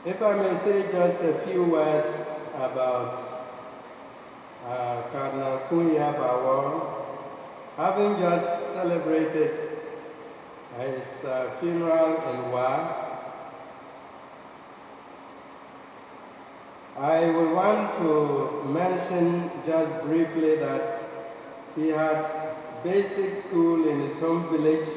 If I may say just a few words about Cardinal Kuuia Baawobr, having just celebrated his funeral in Wa, I would want to mention just briefly that he had basic school in his home village,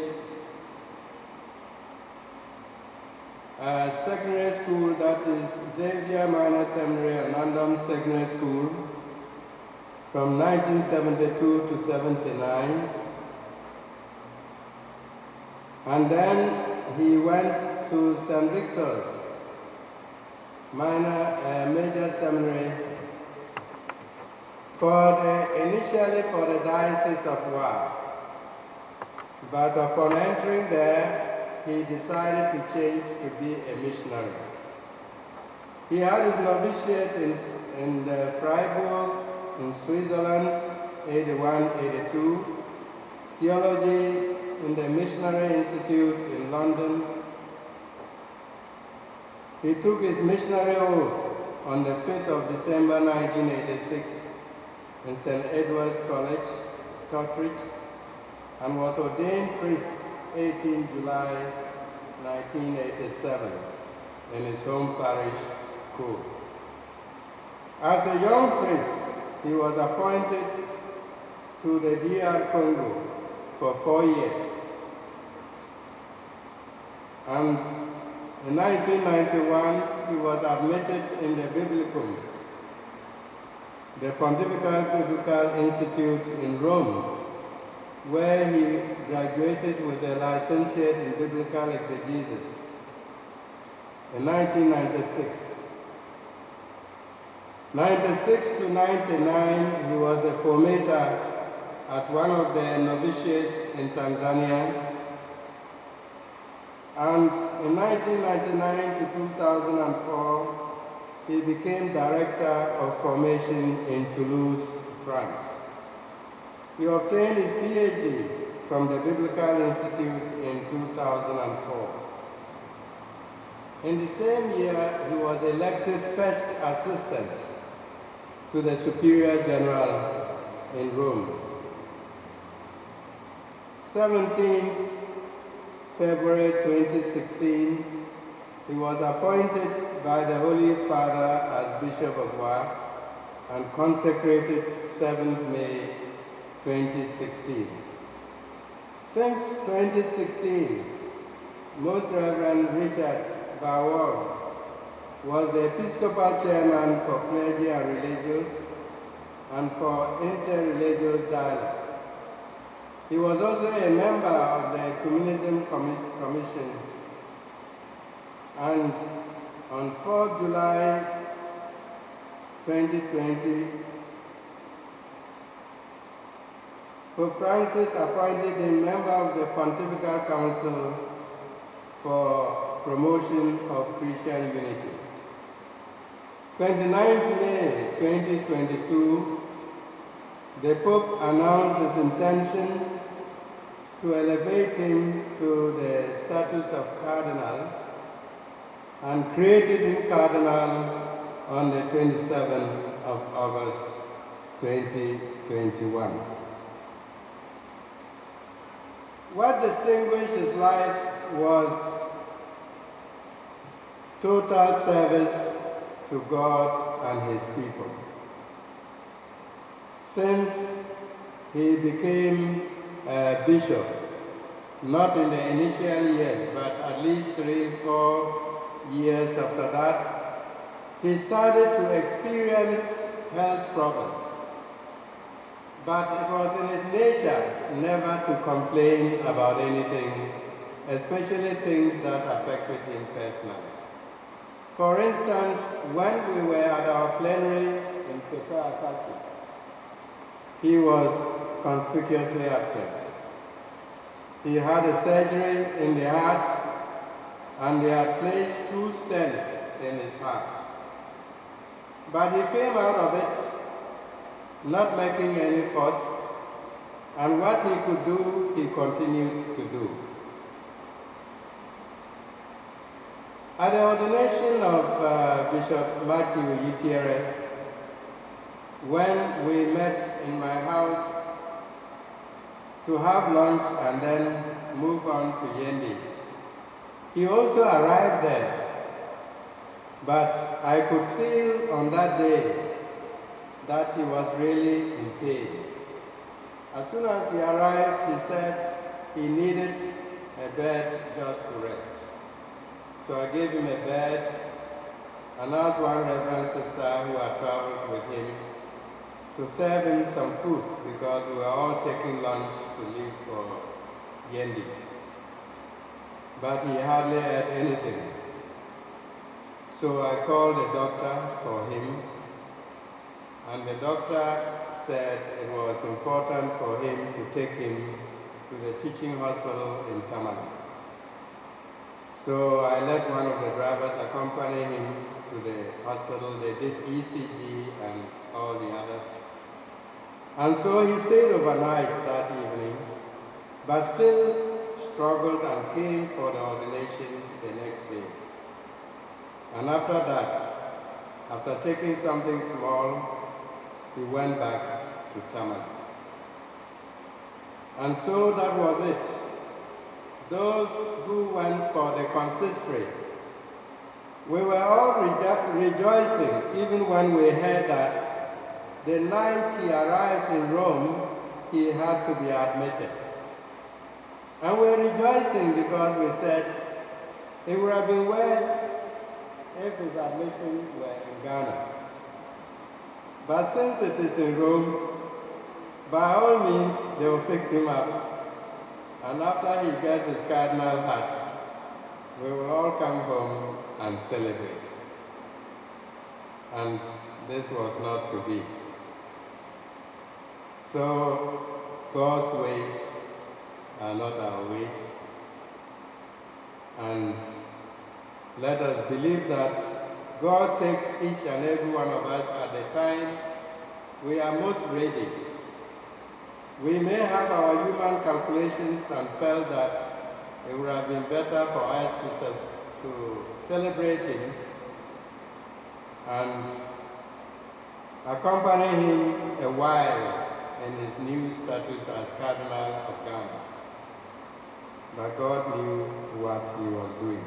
secondary school, that is Xavier Minor Seminary and London Secondary School, from 1972 to 79. And then he went to St. Victor's Major Seminary initially for the Diocese of Wa. But upon entering there, he decided to change to be a missionary. He had his novitiate in Freiburg, in Switzerland, 81-82, theology in the Missionary Institute in London. He took his missionary oath on the 5th of December 1986 in St. Edward's College, Totteridge, and was ordained priest 18 July 1987 in his home parish, Ko. As a young priest, he was appointed to the DR Congo for 4 years. And in 1991, he was admitted in the Biblicum, the Pontifical Biblical Institute in Rome, where he graduated with a licentiate in biblical exegesis in 1996. 96 to 99, he was a formator at one of the novitiates in Tanzania. And in 1999 to 2004, he became Director of Formation in Toulouse, France. He obtained his PhD from the Biblical Institute in 2004. In the same year, he was elected first assistant to the Superior General in Rome. 17th February 2016, he was appointed by the Holy Father as Bishop of Wa and consecrated 7th May 2016. Since 2016, Most Reverend Richard Baawobr was the Episcopal Chairman for Clergy and Religious and for Interreligious Dialogue. He was also a member of the Ecumenism Commission, and on 4 July 2020, Pope Francis appointed him member of the Pontifical Council for Promotion of Christian Unity. 29th May 2022, the Pope announced his intention to elevate him to the status of Cardinal and created him Cardinal on the 27th of August 2021. What distinguished his life was total service to God and his people. Since he became a bishop, not in the initial years, but at least 3-4 years after that, he started to experience health problems. But it was in his nature never to complain about anything, especially things that affected him personally. For instance, when we were at our plenary in Pekao, he was conspicuously absent. He had a surgery in the heart, and they had placed 2 stents in his heart. But he came out of it, not making any fuss, and what he could do, he continued to do. At the ordination of Bishop Matthew Yitiere, when we met in my house to have lunch and then move on to Yendi, he also arrived there. But I could feel on that day that he was really in pain. As soon as he arrived, he said he needed a bed just to rest. So I gave him a bed and asked one Reverend sister who had traveled with him to serve him some food because we were all taking lunch to leave for Yendi. But he hardly ate anything. So I called a doctor for him, and the doctor said it was important for him to take him to the teaching hospital in Tamale. So I let one of the drivers accompany him to the hospital. They did ECG and all the others. And so he stayed overnight that evening, but still struggled and came for the ordination the next day. And after that, after taking something small, he went back to Tamale. And so that was it. Those who went for the consistory, we were all rejoicing even when we heard that the night he arrived in Rome, he had to be admitted. And we were rejoicing because we said it would have been worse if his admission were in Ghana. But since it is in Rome, by all means, they will fix him up. And after he gets his cardinal hat, we will all come home and celebrate. And this was not to be. So God's ways are not our ways. And let us believe that God takes each and every one of us at the time we are most ready. We may have our human calculations and felt that it would have been better for us to celebrate him and accompany him a while in his new status as Cardinal of Ghana. But God knew what he was doing.